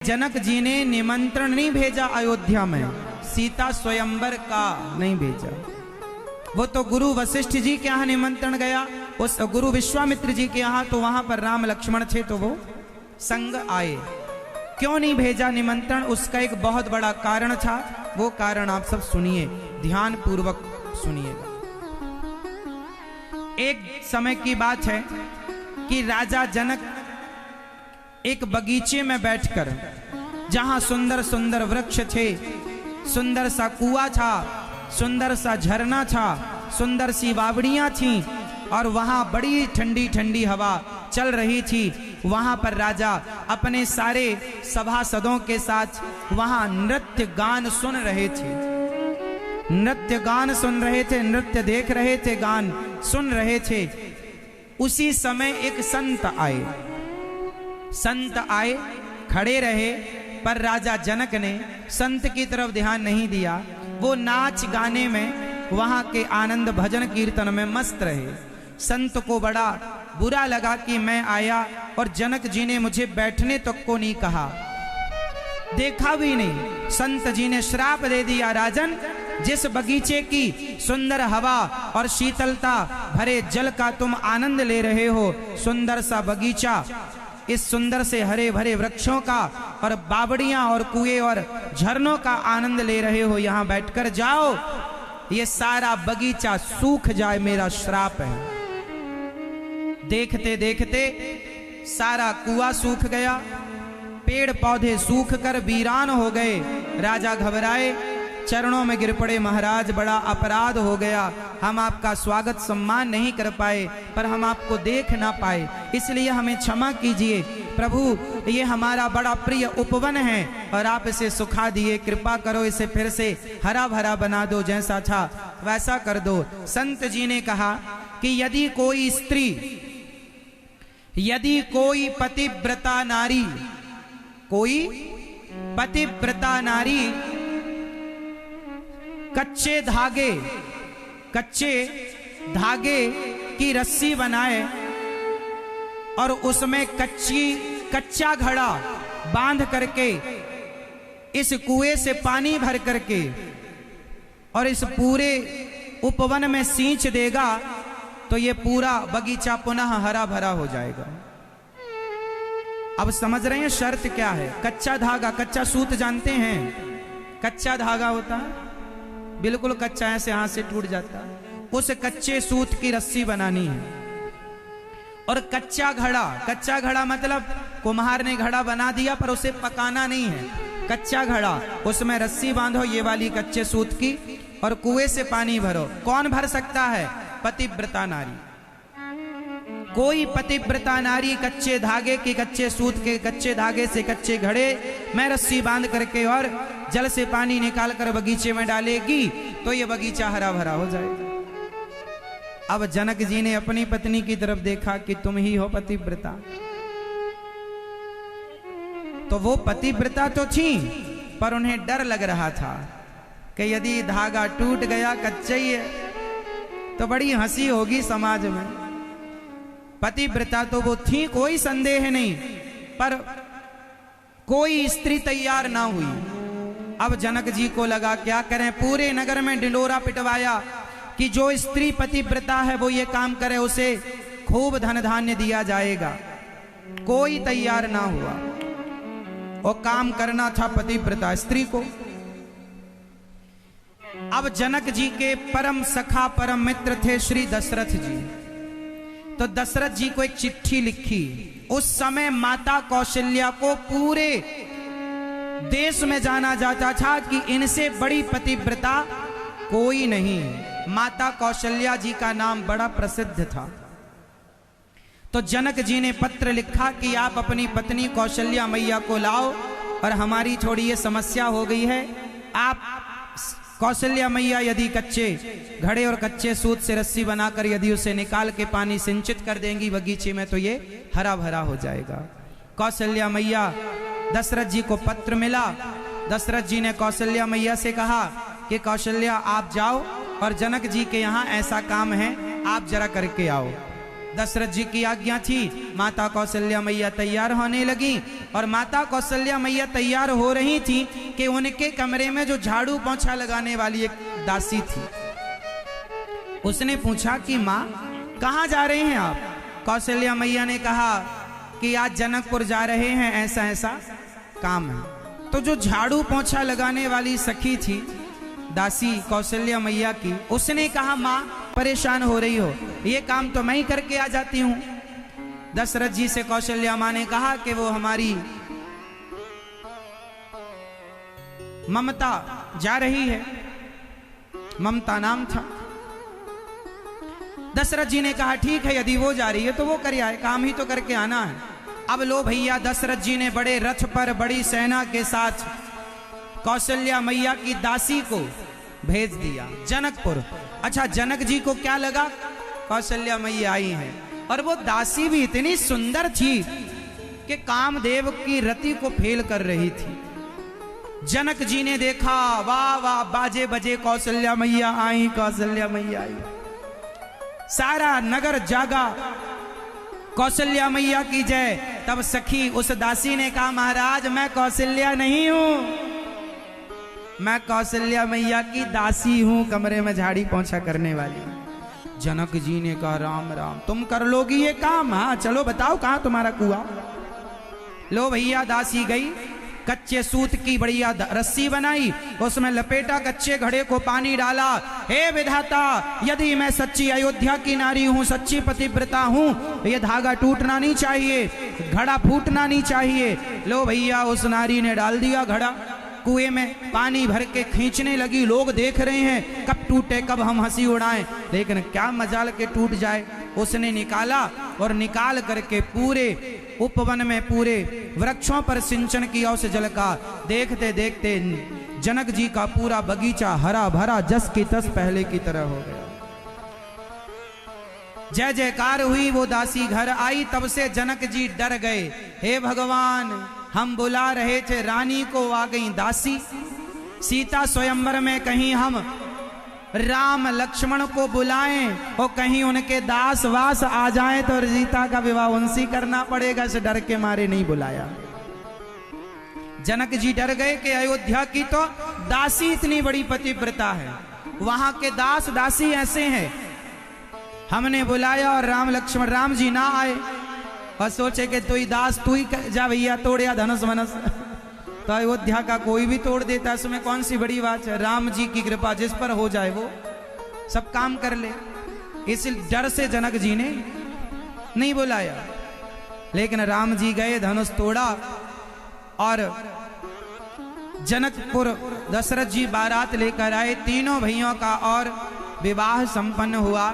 जनक जी ने निमंत्रण नहीं भेजा अयोध्या में, सीता स्वयंवर का नहीं भेजा। वो तो गुरु वशिष्ठ जी के यहाँ निमंत्रण गया, उस गुरु विश्वामित्र जी के यहाँ, तो वहां पर राम लक्ष्मण थे तो वो संग आए। क्यों नहीं भेजा निमंत्रण, उसका एक बहुत बड़ा कारण था। वो कारण आप सब सुनिए, ध्यान पूर्वक सुनिएगा। एक समय की बात है कि राजा जनक एक बगीचे में बैठकर, जहां सुंदर सुंदर वृक्ष थे, सुंदर सा कुआं था, सुंदर सा झरना था, सुंदर सी बावड़ियां थीं, और वहां बड़ी ठंडी ठंडी हवा चल रही थी। वहां पर राजा अपने सारे सभासदों के साथ वहां नृत्य गान सुन रहे थे, नृत्य गान सुन रहे थे, नृत्य देख रहे थे, गान सुन रहे थे। उसी समय एक संत आए, संत आए, खड़े रहे, पर राजा जनक ने संत की तरफ ध्यान नहीं दिया। वो नाच गाने में, वहां के आनंद भजन कीर्तन में मस्त रहे। संत को बड़ा बुरा लगा कि मैं आया और जनक जी ने मुझे बैठने तक को नहीं कहा, देखा भी नहीं। संत जी ने श्राप दे दिया, राजन, जिस बगीचे की सुंदर हवा और शीतलता भरे जल का तुम आनंद ले रहे हो, सुंदर सा बगीचा, इस सुंदर से हरे भरे वृक्षों का और बावड़ियां और कुएं और झरनों का आनंद ले रहे हो, यहां बैठकर जाओ, ये सारा बगीचा सूख जाए, मेरा श्राप है। देखते देखते सारा कुआं सूख गया, पेड़ पौधे सूख कर वीरान हो गए। राजा घबराए, चरणों में गिर पड़े, महाराज बड़ा अपराध हो गया, हम आपका स्वागत सम्मान नहीं कर पाए, पर हम आपको देख ना पाए, इसलिए हमें क्षमा कीजिए। प्रभु, ये हमारा बड़ा प्रिय उपवन है और आप इसे सुखा दिए, कृपा करो इसे फिर से हरा भरा बना दो, जैसा था वैसा कर दो। संत जी ने कहा कि यदि कोई स्त्री, यदि कोई पतिव्रता नारी, कोई पतिव्रता नारी कच्चे धागे की रस्सी बनाए और उसमें कच्चा घड़ा बांध करके इस कुएं से पानी भर करके और इस पूरे उपवन में सींच देगा, तो ये पूरा बगीचा पुनः हरा भरा हो जाएगा। अब समझ रहे हैं शर्त क्या है? कच्चा धागा, कच्चा सूत जानते हैं, कच्चा धागा होता है, बिल्कुल कच्चा, ऐसे हाथ से टूट जाता है, उस कच्चे सूत की रस्सी बनानी है। और कच्चा घड़ा मतलब कुम्हार ने घड़ा बना दिया पर उसे पकाना नहीं है, कच्चा घड़ा, उसमें रस्सी बांधो ये वाली कच्चे सूत की और कुएं से पानी भरो। कौन भर सकता है? पतिव्रता नारी। कोई पतिव्रता नारी कच्चे धागे की, कच्चे सूत के कच्चे धागे से कच्चे घड़े में रस्सी बांध करके और जल से पानी निकाल कर बगीचे में डालेगी, तो ये बगीचा हरा भरा हो जाएगा। अब जनक जी ने अपनी पत्नी की तरफ देखा कि तुम ही हो पतिव्रता, तो वो पतिव्रता तो थी, पर उन्हें डर लग रहा था कि यदि धागा टूट गया, कच्चा ही है, तो बड़ी हंसी होगी समाज में। पतिव्रता तो वो थी, कोई संदेह नहीं, पर कोई स्त्री तैयार ना हुई। अब जनक जी को लगा क्या करें, पूरे नगर में ढिंडोरा पिटवाया कि जो स्त्री पतिव्रता है वो ये काम करे, उसे खूब धन धान्य दिया जाएगा। कोई तैयार ना हुआ, और काम करना था पतिव्रता स्त्री को। अब जनक जी के परम सखा परम मित्र थे श्री दशरथ जी, तो दशरथ जी को एक चिट्ठी लिखी। उस समय माता कौशल्या को पूरे देश में जाना जाता था कि इनसे बड़ी पतिव्रता कोई नहीं। माता कौशल्या जी का नाम बड़ा प्रसिद्ध था। तो जनक जी ने पत्र लिखा कि आप अपनी पत्नी कौशल्या मैया को लाओ और हमारी थोड़ी ये समस्या हो गई है। आप कौशल्या मैया यदि कच्चे घड़े और कच्चे सूत से रस्सी बनाकर यदि उसे निकाल के पानी सिंचित कर देंगी बगीचे में, तो ये हरा भरा हो जाएगा। कौशल्या मैया, दशरथ जी को पत्र मिला। दशरथ जी ने कौशल्या मैया से कहा कि कौशल्या आप जाओ और जनक जी के यहाँ ऐसा काम है, आप जरा करके आओ। दशरथ जी की आज्ञा थी। माता कौशल्या मैया तैयार होने लगी और माता कौशल्या मैया तैयार हो रही थी कि उनके कमरे में जो झाड़ू पोंछा लगाने वाली एक दासी थी, उसने पूछा कि माँ कहाँ जा रहे हैं आप? कौशल्या मैया ने कहा कि आज जनकपुर जा रहे हैं, ऐसा ऐसा काम है। तो जो झाड़ू पोंछा लगाने वाली सखी थी दासी कौशल्या मैया की, उसने कहा माँ परेशान हो रही हो, ये काम तो मैं ही करके आ जाती हूँ। दशरथ जी से कौशल्या माँ ने कहा कि वो हमारी ममता जा रही है, ममता नाम था। दशरथ जी ने कहा ठीक है, यदि वो जा रही है तो वो कर आए, काम ही तो करके आना है। अब लो भैया, दशरथ जी ने बड़े रथ पर बड़ी सेना के साथ कौशल्या मैया की दासी को भेज दिया जनकपुर। अच्छा, जनक जी को क्या लगा कौशल्या मैया आई हैं, और वो दासी भी इतनी सुंदर थी कि कामदेव की रति को फेल कर रही थी। जनक जी ने देखा, वाह वाह, बाजे बजे, कौशल्या मैया आई, कौशल्या मैया आई। सारा नगर जागा, कौशल्या मैया की जय। तब सखी उस दासी ने कहा महाराज मैं कौशल्या नहीं हूं, मैं कौशल्या मैया की दासी हूं, कमरे में झाड़ी पोंछा करने वाली। जनक जी ने कहा राम राम, तुम कर लोगी ये काम? हाँ चलो बताओ कहां तुम्हारा कुआं। लो भैया, दासी गई, कच्चे सूत की बढ़िया रस्सी बनाई, उसमें लपेटा, कच्चे घड़े को पानी डाला। हे विधाता, यदि मैं सच्ची अयोध्या की नारी हूं, सच्ची पतिव्रता हूं, ये धागा टूटना नहीं चाहिए, घड़ा फूटना नहीं चाहिए। लो भैया, उस नारी ने डाल दिया घड़ा कुएं में, पानी भर के खींचने लगी। लोग देख रहे हैं कब टूटे, कब हम हंसी उड़ाएं, लेकिन क्या मजाल के टूट जाए। उसने निकाला और निकाल करके पूरे उपवन में, पूरे वृक्षों पर सिंचन किया उस जल का। देखते देखते जनक जी का पूरा बगीचा हरा भरा जस की तस पहले की तरह हो गया। जय जयकार हुई। वो दासी घर आई, तब से जनक जी डर गए। हे भगवान, हम बुला रहे थे रानी को, आ गई दासी। सीता स्वयंवर में कहीं हम राम लक्ष्मण को बुलाएं और कहीं उनके दास वास आ जाएं तो सीता का विवाह उनसे करना पड़ेगा, इस डर के मारे नहीं बुलाया। जनक जी डर गए कि अयोध्या की तो दासी इतनी बड़ी पतिव्रता है, वहां के दास दासी ऐसे हैं। हमने बुलाया और राम लक्ष्मण, राम जी ना आए और सोचे कि तू ही दास, तू ही जा भैया, तोड़िया धनुष मनस। तो अयोध्या का कोई भी तोड़ देता, इसमें कौन सी बड़ी बात है। राम जी की कृपा जिस पर हो जाए वो सब काम कर ले। इस डर से जनक जी ने नहीं बुलाया, लेकिन राम जी गए, धनुष तोड़ा और जनकपुर दशरथ जी बारात लेकर आए। तीनों भाइयों का और विवाह संपन्न हुआ।